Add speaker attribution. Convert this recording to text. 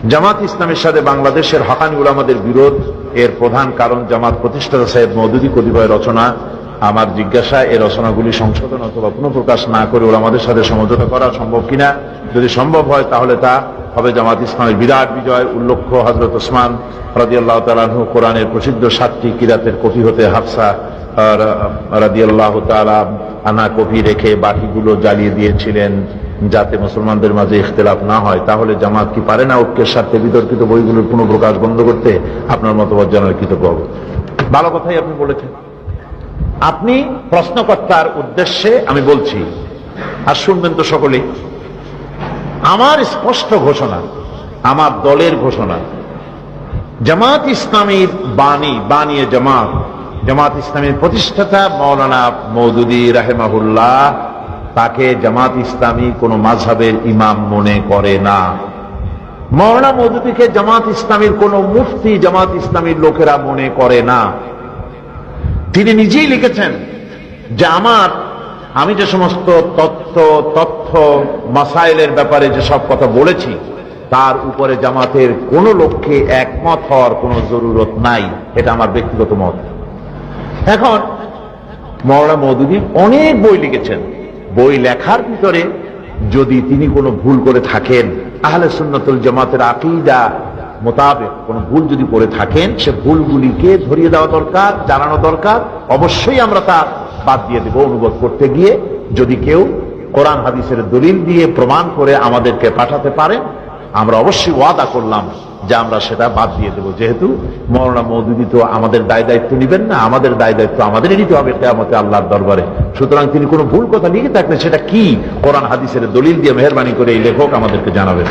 Speaker 1: জামাত ইসলামের সাথে বাংলাদেশের হকানি উলামাদের বিরোধ, এর প্রধান কারণ জামাত প্রতিষ্ঠাতা সাহেব মওদুদী কতিপয় রচনা। আমার জিজ্ঞাসা, এই রচনাগুলি সংশোধন অথবা পুনঃপ্রকাশ না করে ওলামাদের সাথে সমঝোতা করা সম্ভব কিনা? যদি সম্ভব হয় তাহলে তা হবে জামাত ইসলামের বিরাট বিজয়। উল্লেখ্য, হযরত ওসমান রাদিয়াল্লাহু তাআলা আনহু কোরআনের প্রসিদ্ধ 7টি কিরাতের কপি হতে হাফসা রাদিয়াল্লাহু তাআলা আনা কপি রেখে বাকিগুলো জ্বালিয়ে দিয়েছিলেন যাতে মুসলমানদের মাঝে ইখতিলাফ না হয়। তাহলে জামাত কি পারে না ঐক্যের স্বার্থে বিতর্কিত বইগুলোর পুনঃপ্রকাশ বন্ধ করতে? আপনার মতামত জানার কৃতজ্ঞ হব। ভালো কথাই আপনি বলেছেন। আপনি প্রশ্নকর্তার উদ্দেশ্যে আমি বলছি, আর শুনবেন তো সকলেই, আমার স্পষ্ট ঘোষণা, আমার দলের ঘোষণা, জামাত ইসলামীর বানিয়ে জামাত ইসলামীর প্রতিষ্ঠাতা মাওলানা মওদুদী রাহিমাহুল্লাহ, তাকে জামাত ইসলামী কোন মাযহাবের ইমাম মনে করে না। মাওলানা মওদুদীকে জামাত ইসলামীর কোন মুফতি জামাত ইসলামীর লোকেরা মনে করে না। তিনি নিজেই লিখেছেন যে আমি যে সমস্ত তথ্য মাসাইলের ব্যাপারে যে সব কথা বলেছি তার উপরে জামাতের কোন লোককে একমত হওয়ার কোন জরুরত নাই। এটা আমার ব্যক্তিগত মত। এখন মাওলানা মওদুদী অনেক বই লিখেছেন। বই লেখার ভিতরে যদি তিনি কোনো ভুল করে থাকেন, আহলে সুন্নাতুল জামাতের আকীদা মোতাবেক কোনো ভুল যদি করে থাকেন, সে ভুলগুলিকে ধরিয়ে দেওয়া দরকার, জানানো দরকার। অবশ্যই আমরা তা বাদ দিয়ে দেব অনুবাদ করতে গিয়ে। যদি কেউ কোরআন হাদিসের দলিল দিয়ে প্রমাণ করে আমাদেরকে পাঠাতে পারে, আমরা অবশ্যই ওয়াদা করলাম যে আমরা সেটা বাদ দিয়ে দেব। যেহেতু মাওলানা মওদুদী তো আমাদের দায় দায়িত্ব নিবেন না, আমাদের দায় দায়িত্ব আমাদেরই নিতে হবে কিয়ামতে আল্লাহর দরবারে। সুতরাং তিনি কোনো ভুল কথা লিখে থাকলে সেটা কি কোরআন হাদিসের দলিল দিয়ে মেহেরবানি করে এই লেখক আমাদেরকে জানাবেন।